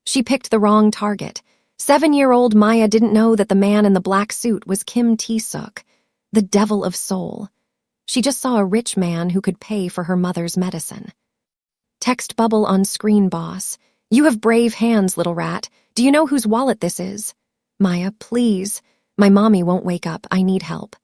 She picked the wrong target. 7-year-old Maya didn't know that the man in the black suit was Kim Tae-Sook, the devil of Seoul. She just saw a rich man who could pay for her mother's medicine. Text bubble on screen, boss. You have brave hands, little rat. Do you know whose wallet this is? Maya, please. My mommy won't wake up. I need help.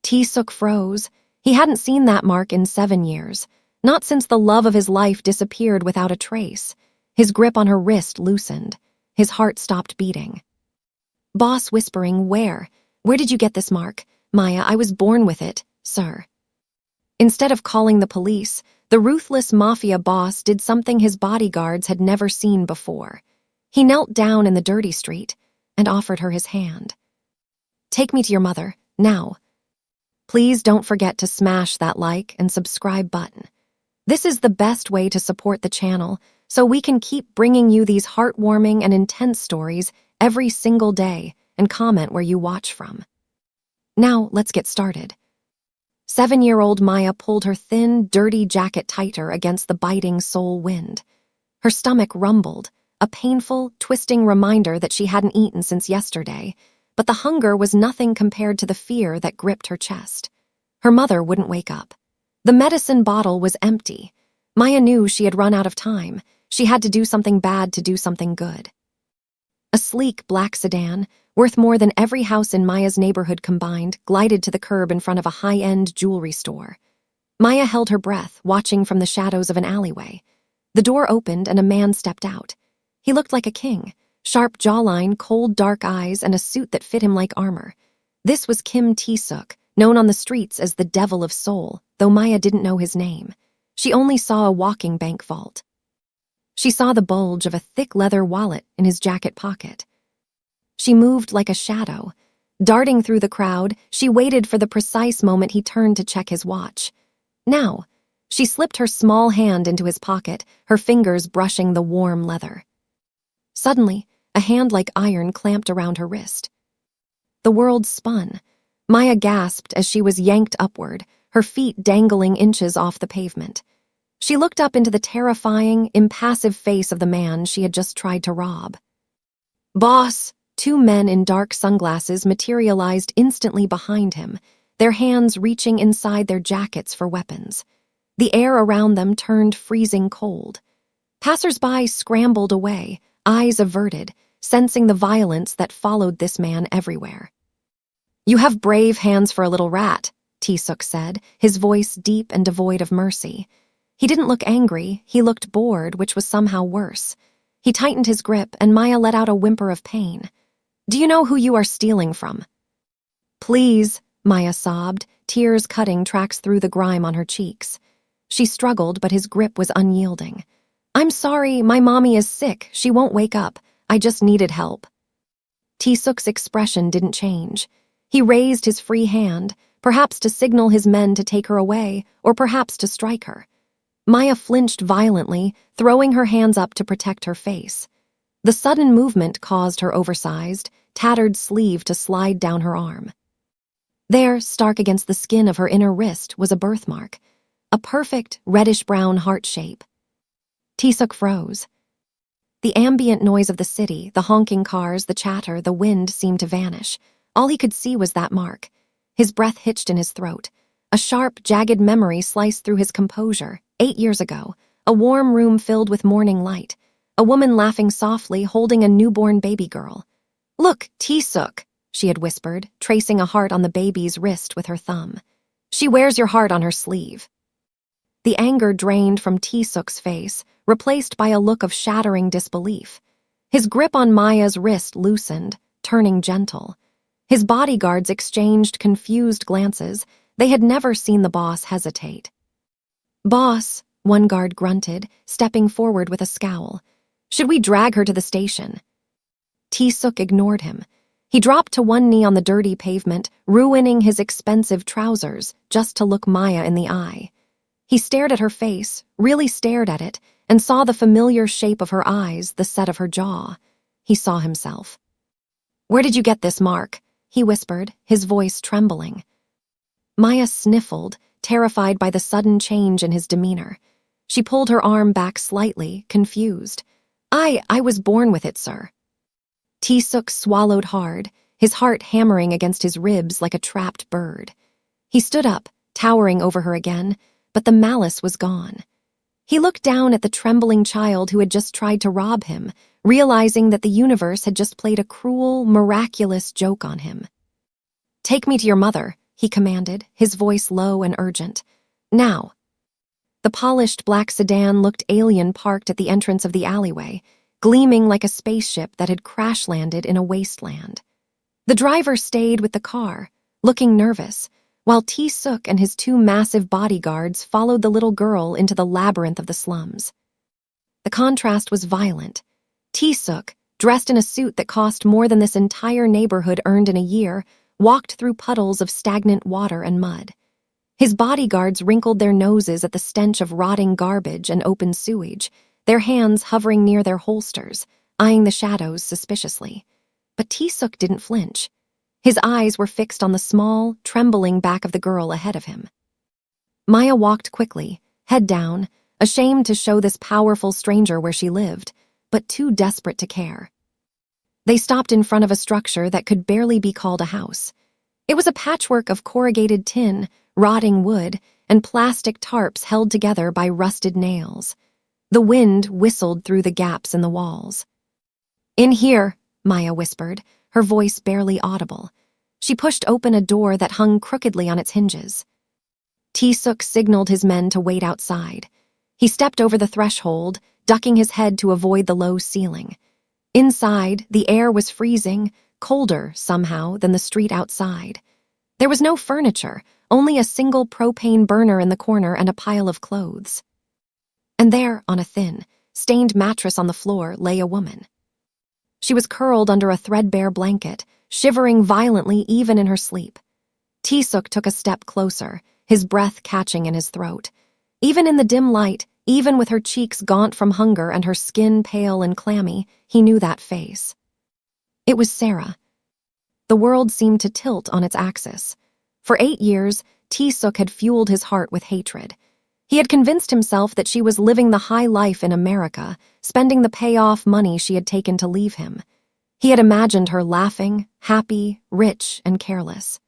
Tae-Sook froze. He hadn't seen that mark in 7 years. Not since the love of his life disappeared without a trace. His grip on her wrist loosened. His heart stopped beating. Boss whispering, Where? Where did you get this mark? Maya, I was born with it, sir. Instead of calling the police, the ruthless mafia boss did something his bodyguards had never seen before. He knelt down in the dirty street and offered her his hand. Take me to your mother, now. Please don't forget to smash that like and subscribe button. This is the best way to support the channel, so we can keep bringing you these heartwarming and intense stories every single day, and comment where you watch from. Now, let's get started. 7-year-old Maya pulled her thin, dirty jacket tighter against the biting Seoul wind. Her stomach rumbled, a painful, twisting reminder that she hadn't eaten since yesterday, but the hunger was nothing compared to the fear that gripped her chest. Her mother wouldn't wake up. The medicine bottle was empty. Maya knew she had run out of time. She had to do something bad to do something good. A sleek black sedan, worth more than every house in Maya's neighborhood combined, glided to the curb in front of a high-end jewelry store. Maya held her breath, watching from the shadows of an alleyway. The door opened and a man stepped out. He looked like a king, sharp jawline, cold dark eyes, and a suit that fit him like armor. This was Kim Tae-Sook, known on the streets as the Devil of Seoul, though Maya didn't know his name. She only saw a walking bank vault. She saw the bulge of a thick leather wallet in his jacket pocket. She moved like a shadow. Darting through the crowd, she waited for the precise moment he turned to check his watch. Now, she slipped her small hand into his pocket, her fingers brushing the warm leather. Suddenly, a hand like iron clamped around her wrist. The world spun. Maya gasped as she was yanked upward, her feet dangling inches off the pavement. She looked up into the terrifying, impassive face of the man she had just tried to rob. Boss! 2 men in dark sunglasses materialized instantly behind him, their hands reaching inside their jackets for weapons. The air around them turned freezing cold. Passers-by scrambled away, eyes averted, sensing the violence that followed this man everywhere. You have brave hands for a little rat, Tae-Sook said, his voice deep and devoid of mercy. He didn't look angry, he looked bored, which was somehow worse. He tightened his grip, and Maya let out a whimper of pain. Do you know who you are stealing from? Please, Maya sobbed, tears cutting tracks through the grime on her cheeks. She struggled, but his grip was unyielding. I'm sorry, my mommy is sick, she won't wake up. I just needed help. Tae-Sook's expression didn't change. He raised his free hand, perhaps to signal his men to take her away, or perhaps to strike her. Maya flinched violently, throwing her hands up to protect her face. The sudden movement caused her oversized, tattered sleeve to slide down her arm. There, stark against the skin of her inner wrist, was a birthmark, a perfect reddish-brown heart shape. Tae-Sook froze. The ambient noise of the city, the honking cars, the chatter, the wind seemed to vanish. All he could see was that mark. His breath hitched in his throat. A sharp, jagged memory sliced through his composure. 8 years ago, a warm room filled with morning light. A woman laughing softly, holding a newborn baby girl. Look, Tae-Sook, she had whispered, tracing a heart on the baby's wrist with her thumb. She wears your heart on her sleeve. The anger drained from Tae-Sook's face, replaced by a look of shattering disbelief. His grip on Maya's wrist loosened, turning gentle. His bodyguards exchanged confused glances. They had never seen the boss hesitate. Boss, one guard grunted, stepping forward with a scowl. Should we drag her to the station? Tae-Sook ignored him. He dropped to one knee on the dirty pavement, ruining his expensive trousers just to look Maya in the eye. He stared at her face, really stared at it, and saw the familiar shape of her eyes, the set of her jaw. He saw himself. Where did you get this mark? He whispered, his voice trembling. Maya sniffled, terrified by the sudden change in his demeanor. She pulled her arm back slightly, confused. I was born with it, sir. Tae-Sook swallowed hard, his heart hammering against his ribs like a trapped bird. He stood up, towering over her again, but the malice was gone. He looked down at the trembling child who had just tried to rob him, realizing that the universe had just played a cruel, miraculous joke on him. "Take me to your mother," he commanded, his voice low and urgent. "Now." The polished black sedan looked alien parked at the entrance of the alleyway, gleaming like a spaceship that had crash-landed in a wasteland. The driver stayed with the car, looking nervous, while Tae-Sook and his two massive bodyguards followed the little girl into the labyrinth of the slums. The contrast was violent. Tae-Sook, dressed in a suit that cost more than this entire neighborhood earned in a year, walked through puddles of stagnant water and mud. His bodyguards wrinkled their noses at the stench of rotting garbage and open sewage, their hands hovering near their holsters, eyeing the shadows suspiciously. But Tae-Sook didn't flinch. His eyes were fixed on the small, trembling back of the girl ahead of him. Maya walked quickly, head down, ashamed to show this powerful stranger where she lived, but too desperate to care. They stopped in front of a structure that could barely be called a house. It was a patchwork of corrugated tin, rotting wood, and plastic tarps held together by rusted nails. The wind whistled through the gaps in the walls. "In here," Maya whispered, her voice barely audible. She pushed open a door that hung crookedly on its hinges. Tae-Sook signaled his men to wait outside. He stepped over the threshold, ducking his head to avoid the low ceiling. Inside, the air was freezing, colder, somehow, than the street outside. There was no furniture, only a single propane burner in the corner and a pile of clothes. And there, on a thin, stained mattress on the floor, lay a woman. She was curled under a threadbare blanket, shivering violently even in her sleep. Tae-Sook took a step closer, his breath catching in his throat. Even in the dim light, even with her cheeks gaunt from hunger and her skin pale and clammy, he knew that face. It was Sarah. The world seemed to tilt on its axis. For 8 years, Tae-Sook had fueled his heart with hatred. He had convinced himself that she was living the high life in America, spending the payoff money she had taken to leave him. He had imagined her laughing, happy, rich, and careless.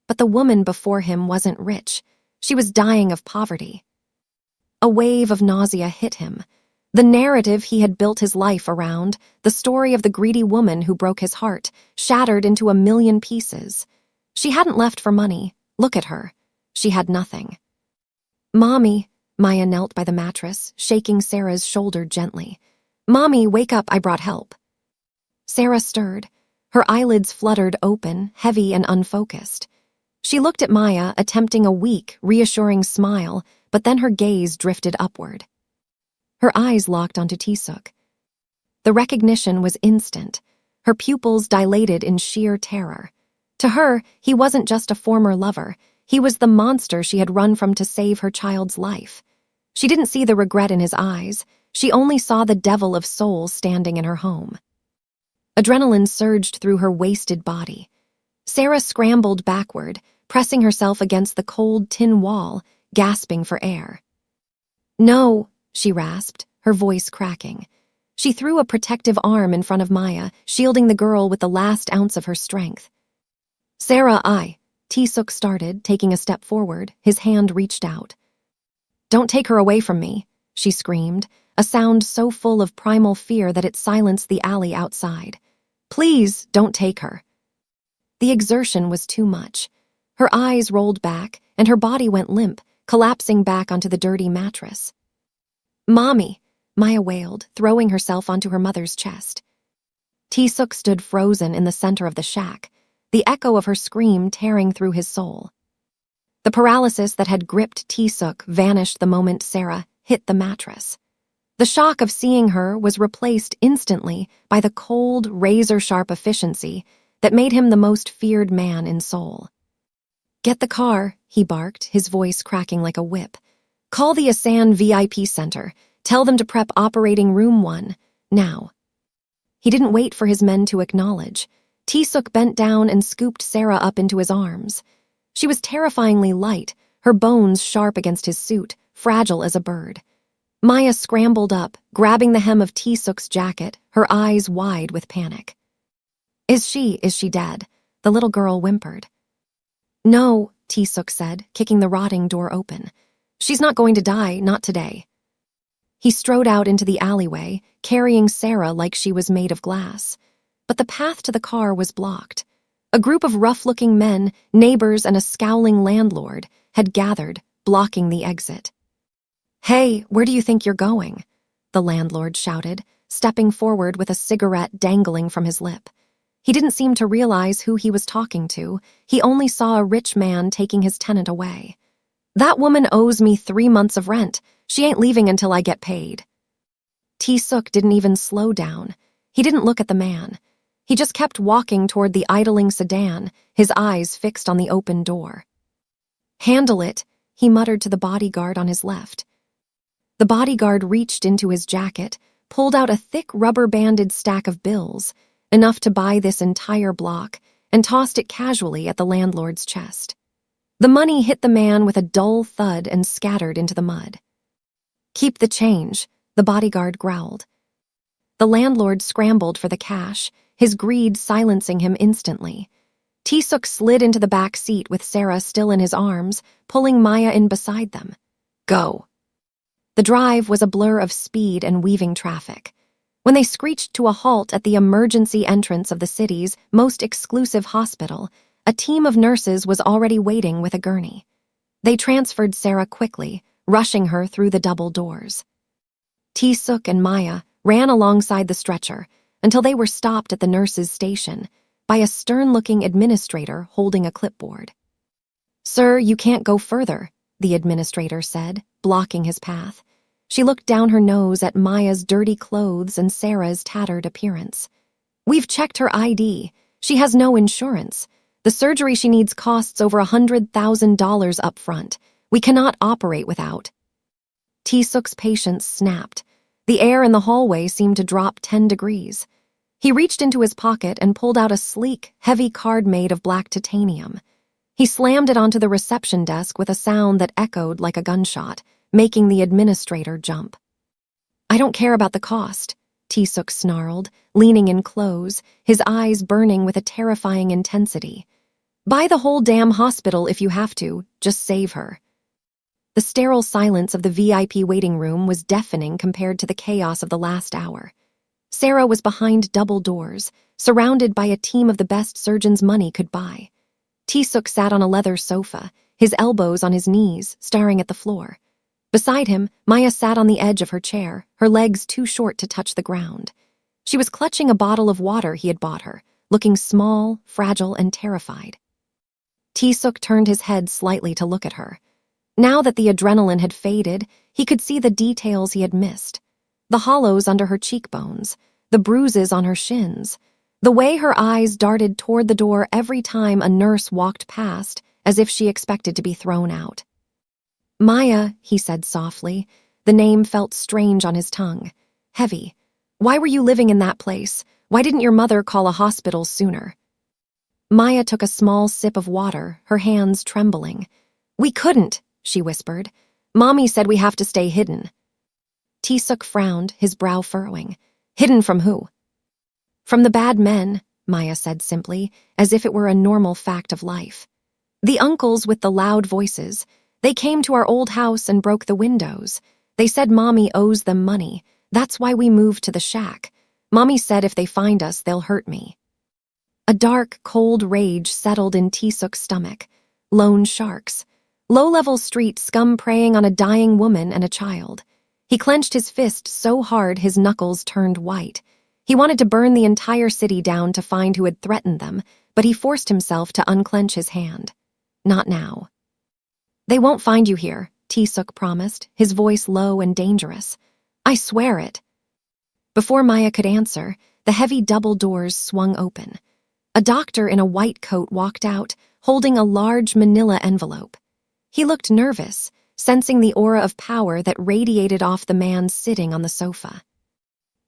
But the woman before him wasn't rich. She was dying of poverty. A wave of nausea hit him. The narrative he had built his life around, the story of the greedy woman who broke his heart, shattered into a million pieces. She hadn't left for money. Look at her. She had nothing. "Mommy," Maya knelt by the mattress, shaking Sarah's shoulder gently. "Mommy, wake up, I brought help." Sarah stirred. Her eyelids fluttered open, heavy and unfocused. She looked at Maya, attempting a weak, reassuring smile, but then her gaze drifted upward. Her eyes locked onto Tae-Sook. The recognition was instant. Her pupils dilated in sheer terror. To her, he wasn't just a former lover. He was the monster she had run from to save her child's life. She didn't see the regret in his eyes. She only saw the devil of Seoul standing in her home. Adrenaline surged through her wasted body. Sarah scrambled backward, pressing herself against the cold tin wall, gasping for air. "No," she rasped, her voice cracking. She threw a protective arm in front of Maya, shielding the girl with the last ounce of her strength. "Sarah, Tae-Sook started, taking a step forward, his hand reached out. "Don't take her away from me," she screamed, a sound so full of primal fear that it silenced the alley outside. "Please, don't take her." The exertion was too much. Her eyes rolled back, and her body went limp, collapsing back onto the dirty mattress. "Mommy," Maya wailed, throwing herself onto her mother's chest. Tae-Sook stood frozen in the center of the shack, the echo of her scream tearing through his soul. The paralysis that had gripped Tae-Sook vanished the moment Sarah hit the mattress. The shock of seeing her was replaced instantly by the cold, razor-sharp efficiency that made him the most feared man in Seoul. "Get the car," he barked, his voice cracking like a whip. "Call the Asan VIP Center. Tell them to prep Operating Room 1, now." He didn't wait for his men to acknowledge. Tae-Sook bent down and scooped Sarah up into his arms. She was terrifyingly light, her bones sharp against his suit, fragile as a bird. Maya scrambled up, grabbing the hem of Tae-Sook's jacket, her eyes wide with panic. Is she dead? The little girl whimpered. No, Tae-Sook said, kicking the rotting door open. She's not going to die, not today. He strode out into the alleyway, carrying Sarah like she was made of glass. But the path to the car was blocked. A group of rough-looking men, neighbors and a scowling landlord, had gathered, blocking the exit. Hey, where do you think you're going? The landlord shouted, stepping forward with a cigarette dangling from his lip. He didn't seem to realize who he was talking to. He only saw a rich man taking his tenant away. That woman owes me 3 months of rent. She ain't leaving until I get paid. Tae-Sook didn't even slow down. He didn't look at the man. He just kept walking toward the idling sedan, his eyes fixed on the open door. Handle it, he muttered to the bodyguard on his left. The bodyguard reached into his jacket, pulled out a thick rubber-banded stack of bills, enough to buy this entire block, and tossed it casually at the landlord's chest. The money hit the man with a dull thud and scattered into the mud. Keep the change, the bodyguard growled. The landlord scrambled for the cash, his greed silencing him instantly. Tae-Sook slid into the back seat with Sarah still in his arms, pulling Maya in beside them. Go. The drive was a blur of speed and weaving traffic. When they screeched to a halt at the emergency entrance of the city's most exclusive hospital, a team of nurses was already waiting with a gurney. They transferred Sarah quickly, rushing her through the double doors. Tae-Sook and Maya ran alongside the stretcher until they were stopped at the nurses' station by a stern-looking administrator holding a clipboard. Sir, you can't go further, the administrator said, blocking his path. She looked down her nose at Maya's dirty clothes and Sarah's tattered appearance. We've checked her ID. She has no insurance. The surgery she needs costs over $100,000 up front. We cannot operate without. Tae-Sook's patience snapped. The air in the hallway seemed to drop 10 degrees. He reached into his pocket and pulled out a sleek, heavy card made of black titanium. He slammed it onto the reception desk with a sound that echoed like a gunshot, making the administrator jump. I don't care about the cost, Tae-Sook snarled, leaning in close, his eyes burning with a terrifying intensity. Buy the whole damn hospital if you have to, just save her. The sterile silence of the VIP waiting room was deafening compared to the chaos of the last hour. Sarah was behind double doors, surrounded by a team of the best surgeons money could buy. Tae-Sook sat on a leather sofa, his elbows on his knees, staring at the floor. Beside him, Maya sat on the edge of her chair, her legs too short to touch the ground. She was clutching a bottle of water he had bought her, looking small, fragile, and terrified. Tae-Sook turned his head slightly to look at her. Now that the adrenaline had faded, he could see the details he had missed. The hollows under her cheekbones, the bruises on her shins, the way her eyes darted toward the door every time a nurse walked past, as if she expected to be thrown out. Maya, he said softly. The name felt strange on his tongue. Heavy. Why were you living in that place? Why didn't your mother call a hospital sooner? Maya took a small sip of water, her hands trembling. We couldn't, she whispered. Mommy said we have to stay hidden. Tae-Sook frowned, his brow furrowing. Hidden from who? From the bad men, Maya said simply, as if it were a normal fact of life. The uncles with the loud voices. They came to our old house and broke the windows. They said Mommy owes them money. That's why we moved to the shack. Mommy said if they find us, they'll hurt me. A dark, cold rage settled in Tae-Sook's stomach. Lone sharks. Low-level street scum preying on a dying woman and a child. He clenched his fist so hard his knuckles turned white. He wanted to burn the entire city down to find who had threatened them, but he forced himself to unclench his hand. Not now. They won't find you here, Tae-Sook promised, his voice low and dangerous. I swear it. Before Maya could answer, the heavy double doors swung open. A doctor in a white coat walked out, holding a large manila envelope. He looked nervous, sensing the aura of power that radiated off the man sitting on the sofa.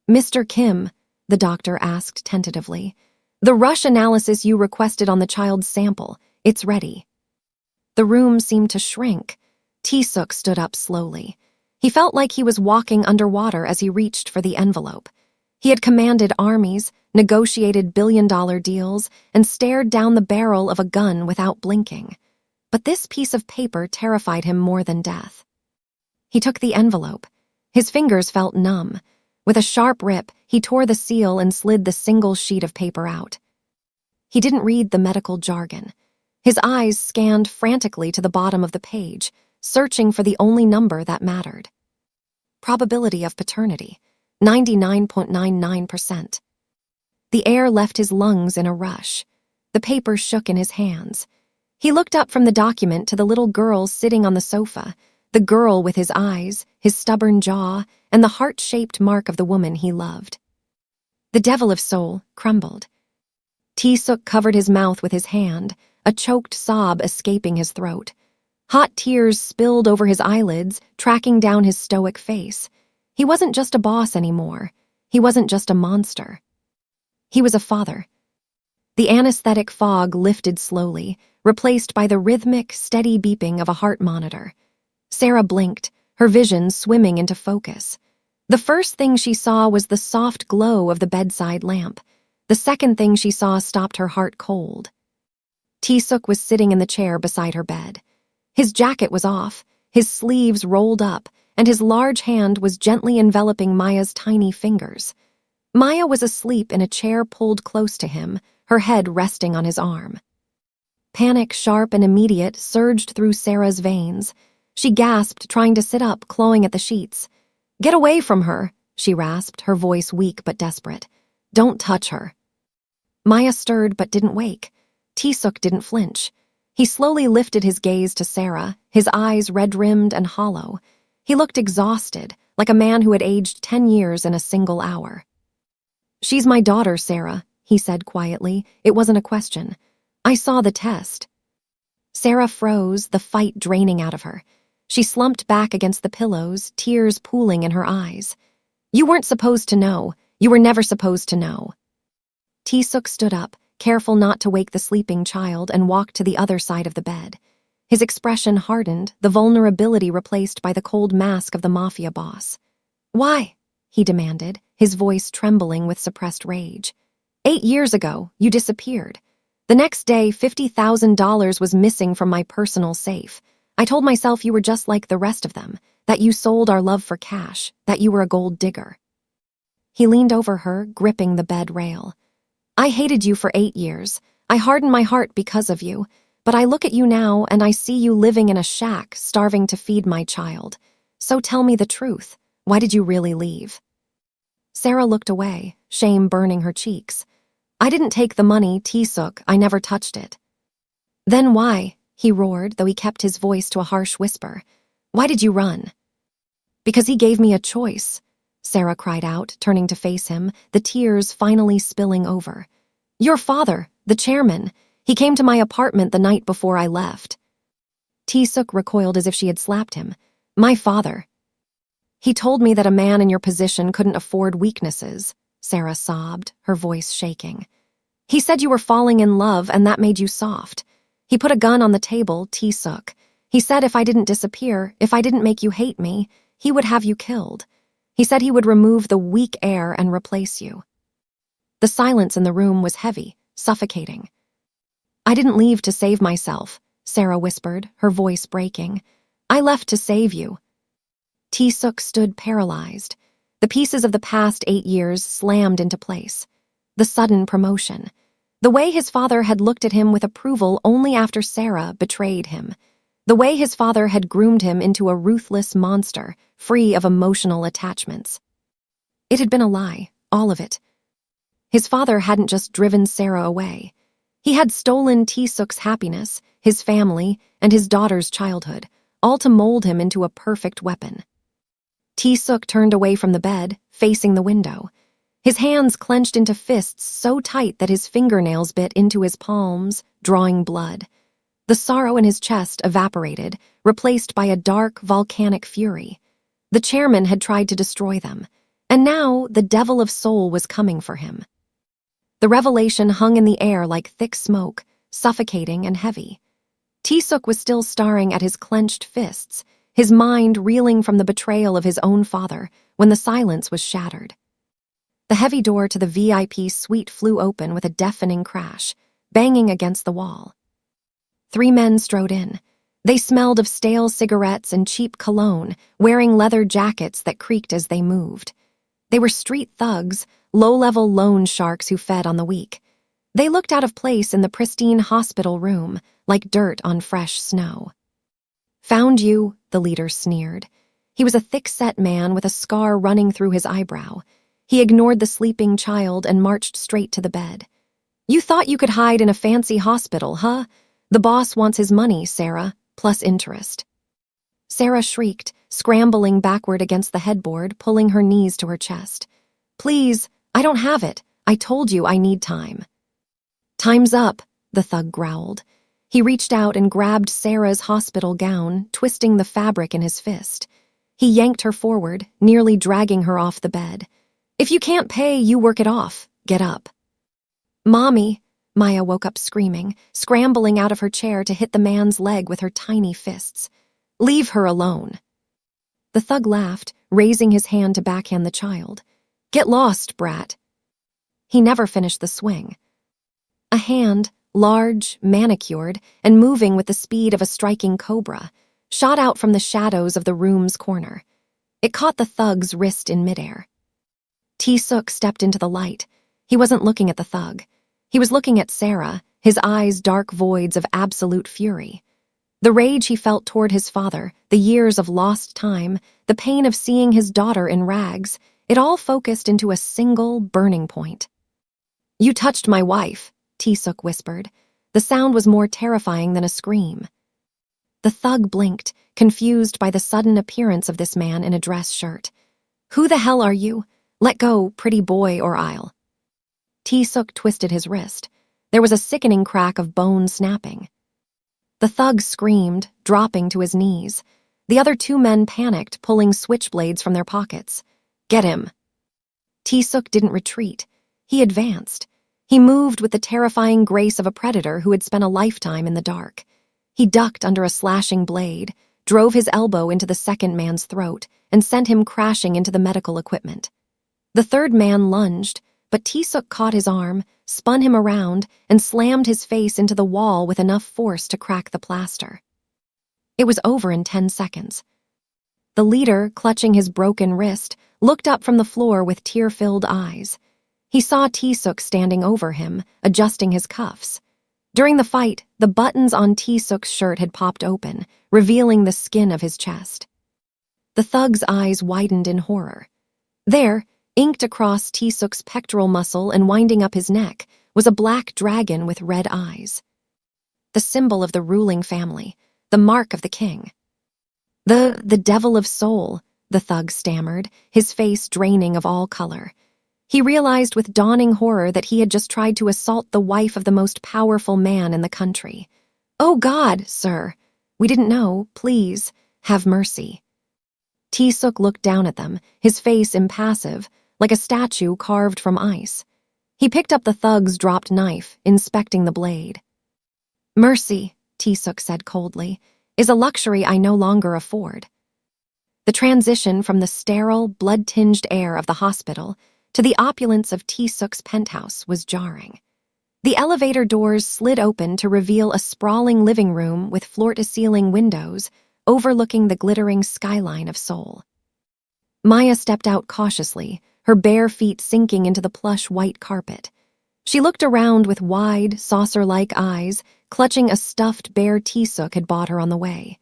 Mr. Kim, the doctor asked tentatively, the rush analysis you requested on the child's sample, it's ready. The room seemed to shrink. Tae-Sook stood up slowly. He felt like he was walking underwater as he reached for the envelope. He had commanded armies, negotiated billion-dollar deals, and stared down the barrel of a gun without blinking. But this piece of paper terrified him more than death. He took the envelope. His fingers felt numb. With a sharp rip, he tore the seal and slid the single sheet of paper out. He didn't read the medical jargon. His eyes scanned frantically to the bottom of the page, searching for the only number that mattered. Probability of paternity, 99.99%. The air left his lungs in a rush. The paper shook in his hands. He looked up from the document to the little girl sitting on the sofa, the girl with his eyes, his stubborn jaw, and the heart-shaped mark of the woman he loved. The devil of Seoul crumbled. Tae-Sook covered his mouth with his hand, a choked sob escaping his throat. Hot tears spilled over his eyelids, tracking down his stoic face. He wasn't just a boss anymore. He wasn't just a monster. He was a father. The anesthetic fog lifted slowly, replaced by the rhythmic, steady beeping of a heart monitor. Sarah blinked, her vision swimming into focus. The first thing she saw was the soft glow of the bedside lamp. The second thing she saw stopped her heart cold. Tae-Sook was sitting in the chair beside her bed. His jacket was off, his sleeves rolled up, and his large hand was gently enveloping Maya's tiny fingers. Maya was asleep in a chair pulled close to him, her head resting on his arm. Panic, sharp and immediate, surged through Sarah's veins. She gasped, trying to sit up, clawing at the sheets. "Get away from her," she rasped, her voice weak but desperate. "Don't touch her." Maya stirred but didn't wake. Tae-Sook didn't flinch. He slowly lifted his gaze to Sarah, his eyes red-rimmed and hollow. He looked exhausted, like a man who had aged 10 years in a single hour. "She's my daughter, Sarah," he said quietly. It wasn't a question. "I saw the test." Sarah froze, the fight draining out of her. She slumped back against the pillows, tears pooling in her eyes. "You weren't supposed to know. You were never supposed to know." Tae-Sook stood up, careful not to wake the sleeping child, and walked to the other side of the bed. His expression hardened, the vulnerability replaced by the cold mask of the Mafia Boss. "Why?" he demanded, his voice trembling with suppressed rage. 8 years ago, you disappeared. The next day, $50,000 was missing from my personal safe. I told myself you were just like the rest of them, that you sold our love for cash, that you were a gold digger." He leaned over her, gripping the bed rail. "I hated you for 8 years. I hardened my heart because of you. But I look at you now and I see you living in a shack, starving to feed my child. So tell me the truth. Why did you really leave?" Sarah looked away, shame burning her cheeks. "I didn't take the money, Tae-Sook. I never touched it." "Then why?" he roared, though he kept his voice to a harsh whisper. "Why did you run?" "Because he gave me a choice," Sarah cried out, turning to face him, the tears finally spilling over. "Your father, the chairman. He came to my apartment the night before I left." Tae-Sook recoiled as if she had slapped him. "My father." "He told me that a man in your position couldn't afford weaknesses," Sarah sobbed, her voice shaking. "He said you were falling in love and that made you soft. He put a gun on the table, Tae-Sook. He said if I didn't disappear, if I didn't make you hate me, he would have you killed. He said he would remove the weak air and replace you." The silence in the room was heavy, suffocating. "I didn't leave to save myself," Sarah whispered, her voice breaking. "I left to save you." Tae-Sook stood paralyzed. The pieces of the past 8 years slammed into place. The sudden promotion. The way his father had looked at him with approval only after Sarah betrayed him. The way his father had groomed him into a ruthless monster, free of emotional attachments. It had been a lie, all of it. His father hadn't just driven Sarah away. He had stolen Tae-Sook's happiness, his family, and his daughter's childhood, all to mold him into a perfect weapon. Tae-Sook turned away from the bed, facing the window. His hands clenched into fists so tight that his fingernails bit into his palms, drawing blood. The sorrow in his chest evaporated, replaced by a dark, volcanic fury. The chairman had tried to destroy them, and now the devil of Seoul was coming for him. The revelation hung in the air like thick smoke, suffocating and heavy. Tae-Sook was still staring at his clenched fists, his mind reeling from the betrayal of his own father when the silence was shattered. The heavy door to the VIP suite flew open with a deafening crash, banging against the wall. 3 men strode in. They smelled of stale cigarettes and cheap cologne, wearing leather jackets that creaked as they moved. They were street thugs, low-level loan sharks who fed on the weak. They looked out of place in the pristine hospital room, like dirt on fresh snow. "Found you," the leader sneered. He was a thick-set man with a scar running through his eyebrow. He ignored the sleeping child and marched straight to the bed. "You thought you could hide in a fancy hospital, huh? The boss wants his money, Sarah, plus interest." Sarah shrieked, scrambling backward against the headboard, pulling her knees to her chest. "Please, I don't have it. I told you I need time." "Time's up," the thug growled. He reached out and grabbed Sarah's hospital gown, twisting the fabric in his fist. He yanked her forward, nearly dragging her off the bed. "If you can't pay, you work it off. Get up." "Mommy," Maya woke up screaming, scrambling out of her chair to hit the man's leg with her tiny fists. "Leave her alone." The thug laughed, raising his hand to backhand the child. "Get lost, brat." He never finished the swing. A hand, large, manicured, and moving with the speed of a striking cobra, shot out from the shadows of the room's corner. It caught the thug's wrist in midair. Tae-Sook stepped into the light. He wasn't looking at the thug. He was looking at Sarah, his eyes dark voids of absolute fury. The rage he felt toward his father, the years of lost time, the pain of seeing his daughter in rags, it all focused into a single burning point. "You touched my wife," Tae-Sook whispered. The sound was more terrifying than a scream. The thug blinked, confused by the sudden appearance of this man in a dress shirt. "Who the hell are you? Let go, pretty boy, or I'll..." Tae-Sook twisted his wrist. There was a sickening crack of bone snapping. The thug screamed, dropping to his knees. The other 2 men panicked, pulling switchblades from their pockets. "Get him." Tae-Sook didn't retreat. He advanced. He moved with the terrifying grace of a predator who had spent a lifetime in the dark. He ducked under a slashing blade, drove his elbow into the second man's throat, and sent him crashing into the medical equipment. The third man lunged, but Tae-Sook caught his arm, spun him around, and slammed his face into the wall with enough force to crack the plaster. It was over in 10 seconds. The leader, clutching his broken wrist, looked up from the floor with tear-filled eyes. He saw Tae-Sook standing over him, adjusting his cuffs. During the fight, the buttons on Tae-Sook's shirt had popped open, revealing the skin of his chest. The thug's eyes widened in horror. There, inked across Tae-Sook's pectoral muscle and winding up his neck, was a black dragon with red eyes. The symbol of the ruling family, the mark of the king. The devil of Seoul," the thug stammered, his face draining of all color. He realized with dawning horror that he had just tried to assault the wife of the most powerful man in the country. "Oh God, sir. We didn't know. Please, have mercy." Tae-Sook looked down at them, his face impassive, like a statue carved from ice. He picked up the thug's dropped knife, inspecting the blade. "Mercy," Tae-Sook said coldly, "is a luxury I no longer afford." The transition from the sterile, blood-tinged air of the hospital to the opulence of Tae-Sook's penthouse was jarring. The elevator doors slid open to reveal a sprawling living room with floor-to-ceiling windows overlooking the glittering skyline of Seoul. Maya stepped out cautiously, her bare feet sinking into the plush white carpet. She looked around with wide, saucer-like eyes, clutching a stuffed bear Tae-Sook had bought her on the way.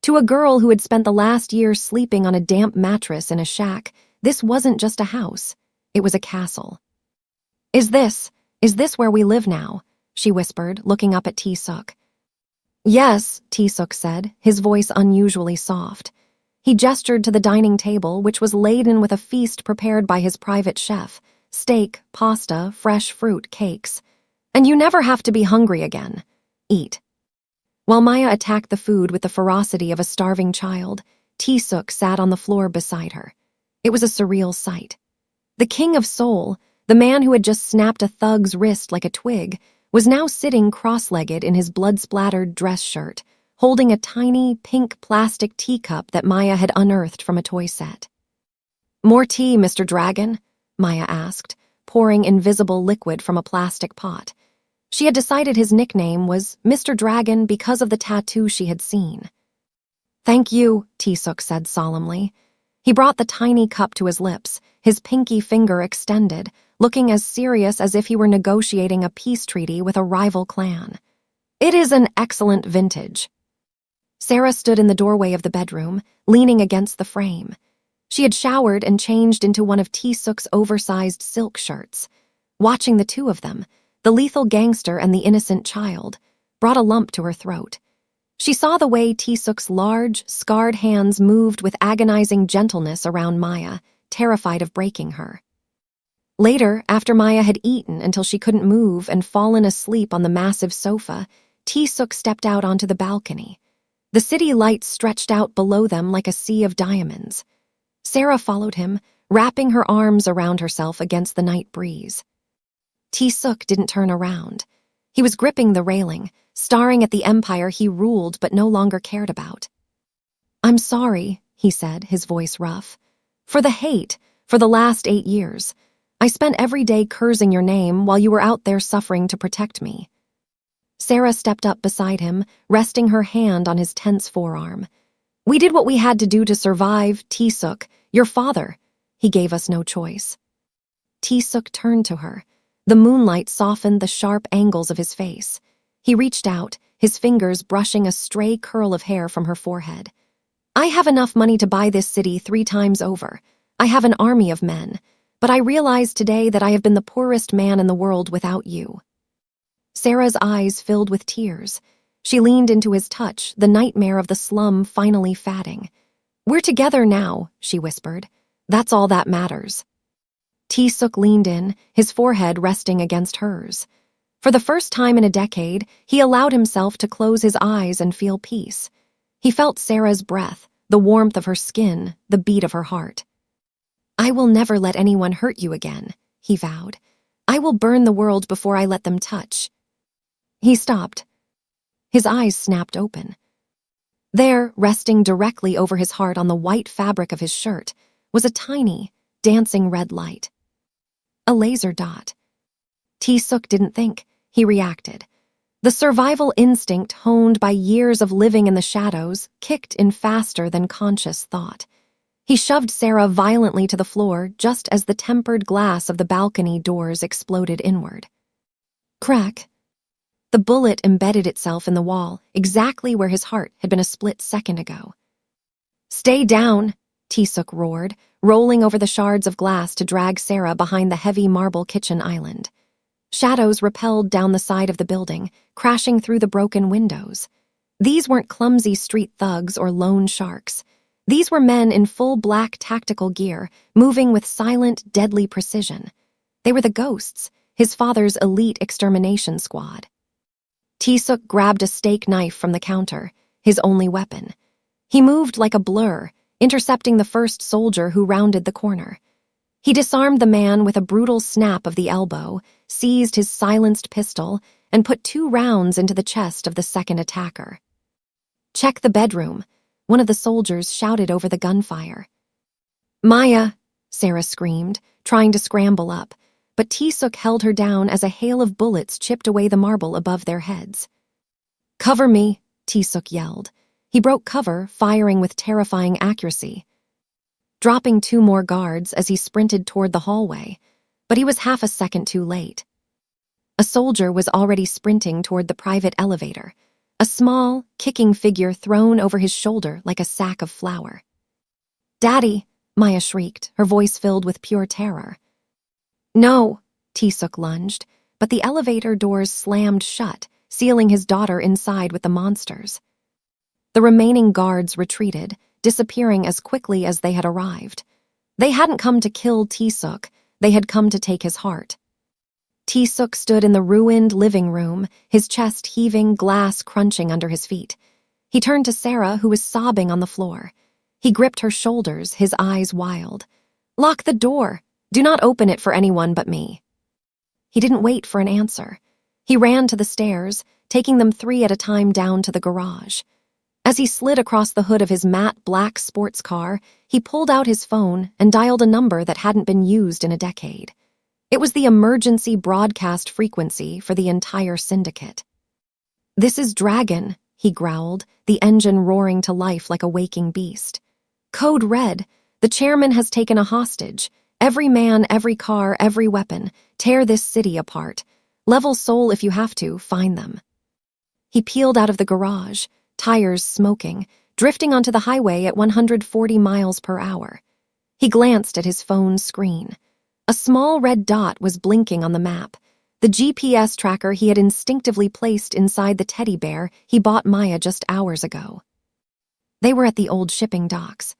To a girl who had spent the last year sleeping on a damp mattress in a shack, this wasn't just a house. It was a castle. Is this where we live now?" she whispered, looking up at Tae-Sook. "Yes," Tae-Sook said, his voice unusually soft. He gestured to the dining table, which was laden with a feast prepared by his private chef: steak, pasta, fresh fruit, cakes. "And you never have to be hungry again. Eat." While Maya attacked the food with the ferocity of a starving child, Tae-Sook sat on the floor beside her. It was a surreal sight. The king of Seoul, the man who had just snapped a thug's wrist like a twig, was now sitting cross-legged in his blood-splattered dress shirt, holding a tiny, pink plastic teacup that Maya had unearthed from a toy set. "More tea, Mr. Dragon?" Maya asked, pouring invisible liquid from a plastic pot. She had decided his nickname was Mr. Dragon because of the tattoo she had seen. "Thank you," Tae-Sook said solemnly. He brought the tiny cup to his lips, his pinky finger extended, looking as serious as if he were negotiating a peace treaty with a rival clan. "It is an excellent vintage." Sarah stood in the doorway of the bedroom, leaning against the frame. She had showered and changed into one of Tae-Sook's oversized silk shirts. Watching the two of them, the lethal gangster and the innocent child, brought a lump to her throat. She saw the way Tae-Sook's large, scarred hands moved with agonizing gentleness around Maya, terrified of breaking her. Later, after Maya had eaten until she couldn't move and fallen asleep on the massive sofa, Tae-Sook stepped out onto the balcony. The city lights stretched out below them like a sea of diamonds. Sarah followed him, wrapping her arms around herself against the night breeze. Tae-Sook didn't turn around. He was gripping the railing, staring at the empire he ruled but no longer cared about. "I'm sorry," he said, his voice rough. "For the hate, for the last 8 years. I spent every day cursing your name while you were out there suffering to protect me." Sarah stepped up beside him, resting her hand on his tense forearm. "We did what we had to do to survive, Tae-Sook, your father. He gave us no choice." Tae-Sook turned to her. The moonlight softened the sharp angles of his face. He reached out, his fingers brushing a stray curl of hair from her forehead. "I have enough money to buy this city 3 times over. I have an army of men. But I realize today that I have been the poorest man in the world without you." Sarah's eyes filled with tears. She leaned into his touch, the nightmare of the slum finally fading. "We're together now," she whispered. "That's all that matters." Tae-Sook leaned in, his forehead resting against hers. For the first time in a decade, he allowed himself to close his eyes and feel peace. He felt Sarah's breath, the warmth of her skin, the beat of her heart. "I will never let anyone hurt you again," he vowed. "I will burn the world before I let them touch." He stopped. His eyes snapped open. There, resting directly over his heart on the white fabric of his shirt, was a tiny, dancing red light. A laser dot. Tae-Sook didn't think, he reacted. The survival instinct honed by years of living in the shadows kicked in faster than conscious thought. He shoved Sarah violently to the floor just as the tempered glass of the balcony doors exploded inward. Crack. The bullet embedded itself in the wall, exactly where his heart had been a split second ago. "Stay down," Tae-Sook roared, rolling over the shards of glass to drag Sarah behind the heavy marble kitchen island. Shadows repelled down the side of the building, crashing through the broken windows. These weren't clumsy street thugs or lone sharks. These were men in full black tactical gear, moving with silent, deadly precision. They were the ghosts, his father's elite extermination squad. Tae-Sook grabbed a steak knife from the counter, his only weapon. He moved like a blur, intercepting the first soldier who rounded the corner. He disarmed the man with a brutal snap of the elbow, seized his silenced pistol, and put 2 rounds into the chest of the second attacker. "Check the bedroom," one of the soldiers shouted over the gunfire. "Maya," Sarah screamed, trying to scramble up, but Tae-Sook held her down as a hail of bullets chipped away the marble above their heads. "Cover me," Tae-Sook yelled. He broke cover, firing with terrifying accuracy, dropping 2 more guards as he sprinted toward the hallway, but he was half a second too late. A soldier was already sprinting toward the private elevator, a small, kicking figure thrown over his shoulder like a sack of flour. "Daddy," Maya shrieked, her voice filled with pure terror. "No," Tae-Sook lunged, but the elevator doors slammed shut, sealing his daughter inside with the monsters. The remaining guards retreated, disappearing as quickly as they had arrived. They hadn't come to kill Tae-Sook, they had come to take his heart. Tae-Sook stood in the ruined living room, his chest heaving, glass crunching under his feet. He turned to Sarah, who was sobbing on the floor. He gripped her shoulders, his eyes wild. "Lock the door! Do not open it for anyone but me." He didn't wait for an answer. He ran to the stairs, taking them 3 at a time down to the garage. As he slid across the hood of his matte black sports car, he pulled out his phone and dialed a number that hadn't been used in a decade. It was the emergency broadcast frequency for the entire syndicate. "This is Dragon," he growled, the engine roaring to life like a waking beast. "Code Red. The chairman has taken a hostage. Every man, every car, every weapon. Tear this city apart. Level Seoul if you have to, find them." He peeled out of the garage, tires smoking, drifting onto the highway at 140 miles per hour. He glanced at his phone's screen. A small red dot was blinking on the map, the GPS tracker he had instinctively placed inside the teddy bear he bought Maya just hours ago. They were at the old shipping docks.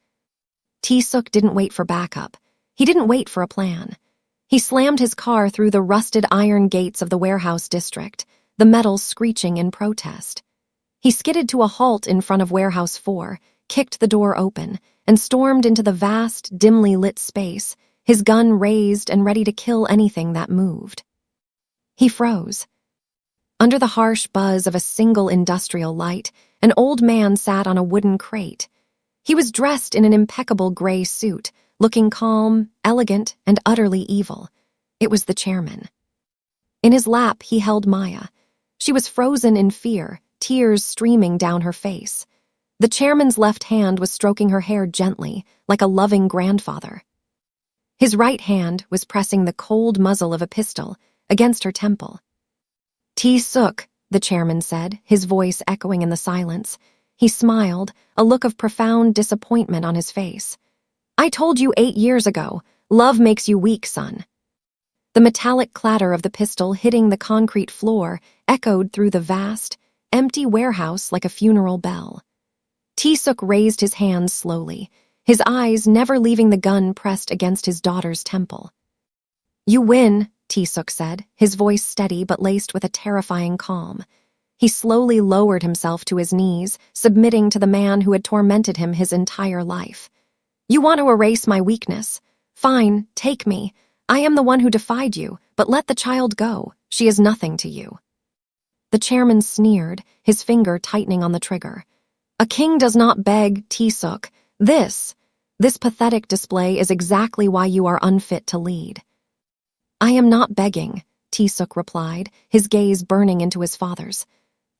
Tae-Sook didn't wait for backup. He didn't wait for a plan. He slammed his car through the rusted iron gates of the warehouse district, the metal screeching in protest. He skidded to a halt in front of Warehouse 4, kicked the door open, and stormed into the vast, dimly lit space, his gun raised and ready to kill anything that moved. He froze. Under the harsh buzz of a single industrial light, an old man sat on a wooden crate. He was dressed in an impeccable gray suit, looking calm, elegant, and utterly evil. It was the chairman. In his lap, he held Maya. She was frozen in fear, tears streaming down her face. The chairman's left hand was stroking her hair gently, like a loving grandfather. His right hand was pressing the cold muzzle of a pistol against her temple. "Tae-Sook," the chairman said, his voice echoing in the silence. He smiled, a look of profound disappointment on his face. "I told you 8 years ago, love makes you weak, son." The metallic clatter of the pistol hitting the concrete floor echoed through the vast, empty warehouse like a funeral bell. Tae-Sook raised his hands slowly, his eyes never leaving the gun pressed against his daughter's temple. "You win," Tae-Sook said, his voice steady but laced with a terrifying calm. He slowly lowered himself to his knees, submitting to the man who had tormented him his entire life. "You want to erase my weakness? Fine, take me. I am the one who defied you, but let the child go. She is nothing to you." The chairman sneered, his finger tightening on the trigger. "A king does not beg, Tae-Sook. This pathetic display is exactly why you are unfit to lead." "I am not begging," Tae-Sook replied, his gaze burning into his father's.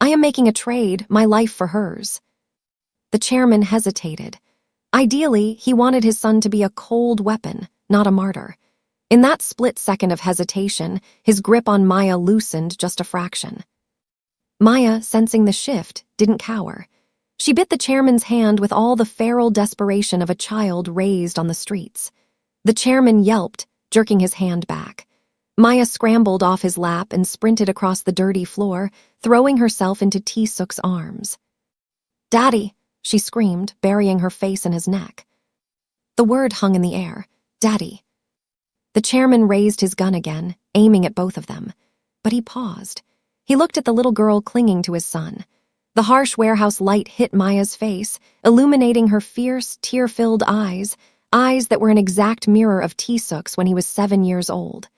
"I am making a trade, my life for hers." The chairman hesitated. Ideally, he wanted his son to be a cold weapon, not a martyr. In that split second of hesitation, his grip on Maya loosened just a fraction. Maya, sensing the shift, didn't cower. She bit the chairman's hand with all the feral desperation of a child raised on the streets. The chairman yelped, jerking his hand back. Maya scrambled off his lap and sprinted across the dirty floor, throwing herself into Tae-Sook's arms. "Daddy!" she screamed, burying her face in his neck. The word hung in the air. Daddy. The chairman raised his gun again, aiming at both of them. But he paused. He looked at the little girl clinging to his son. The harsh warehouse light hit Maya's face, illuminating her fierce, tear-filled eyes that were an exact mirror of Tae-Sook's when he was 7 years old.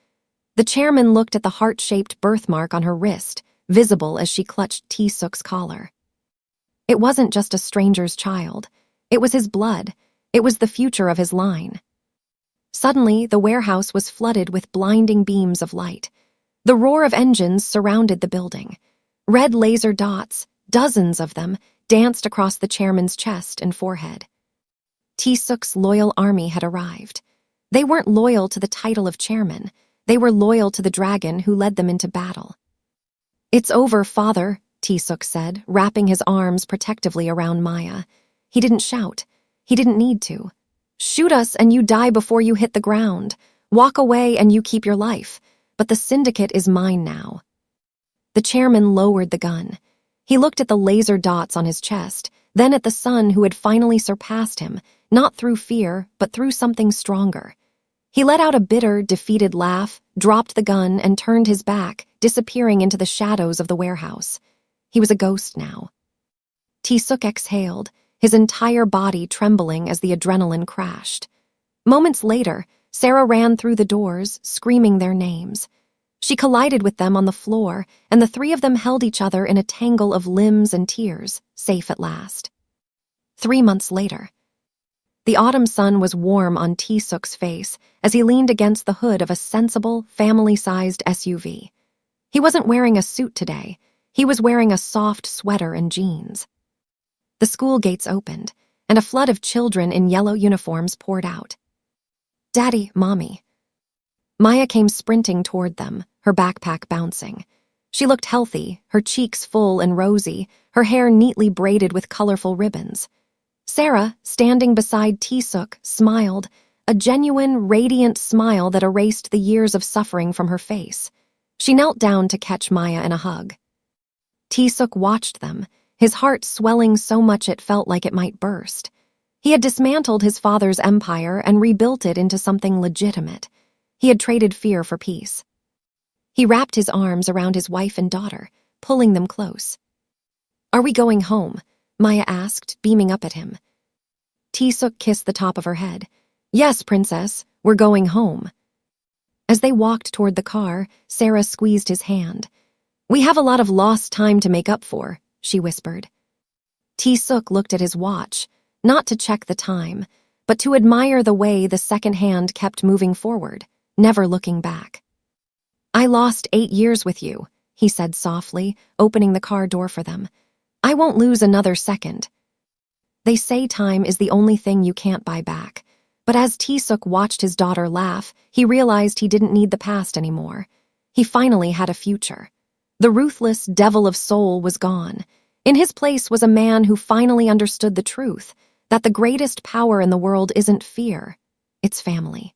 The chairman looked at the heart-shaped birthmark on her wrist, visible as she clutched Tae-Sook's collar. It wasn't just a stranger's child. It was his blood. It was the future of his line. Suddenly, the warehouse was flooded with blinding beams of light. The roar of engines surrounded the building. Red laser dots, dozens of them, danced across the chairman's chest and forehead. Tae-Sook's loyal army had arrived. They weren't loyal to the title of chairman. They were loyal to the dragon who led them into battle. "It's over, father," Tae-Sook said, wrapping his arms protectively around Maya. He didn't shout. He didn't need to. "Shoot us and you die before you hit the ground. Walk away and you keep your life. But the syndicate is mine now." The chairman lowered the gun. He looked at the laser dots on his chest, then at the son who had finally surpassed him, not through fear, but through something stronger. He let out a bitter, defeated laugh, dropped the gun, and turned his back, disappearing into the shadows of the warehouse. He was a ghost now. Tae-Sook exhaled, his entire body trembling as the adrenaline crashed. Moments later, Sarah ran through the doors, screaming their names. She collided with them on the floor, and the three of them held each other in a tangle of limbs and tears, safe at last. 3 months later. The autumn sun was warm on Tae-Sook's face as he leaned against the hood of a sensible, family-sized SUV. He wasn't wearing a suit today. He was wearing a soft sweater and jeans. The school gates opened, and a flood of children in yellow uniforms poured out. "Daddy, Mommy." Maya came sprinting toward them, her backpack bouncing. She looked healthy, her cheeks full and rosy, her hair neatly braided with colorful ribbons. Sarah, standing beside Tae-Sook, smiled, a genuine, radiant smile that erased the years of suffering from her face. She knelt down to catch Maya in a hug. Tae-Sook watched them, his heart swelling so much it felt like it might burst. He had dismantled his father's empire and rebuilt it into something legitimate. He had traded fear for peace. He wrapped his arms around his wife and daughter, pulling them close. "Are we going home?" Maya asked, beaming up at him. Tae-Sook kissed the top of her head. "Yes, princess, we're going home." As they walked toward the car, Sarah squeezed his hand. "We have a lot of lost time to make up for," she whispered. Tae-Sook looked at his watch, not to check the time, but to admire the way the second hand kept moving forward, never looking back. "I lost 8 years with you," he said softly, opening the car door for them. "I won't lose another second." They say time is the only thing you can't buy back, but as Tae-Sook watched his daughter laugh, he realized he didn't need the past anymore. He finally had a future. The ruthless devil of Seoul was gone. In his place was a man who finally understood the truth, that the greatest power in the world isn't fear, it's family.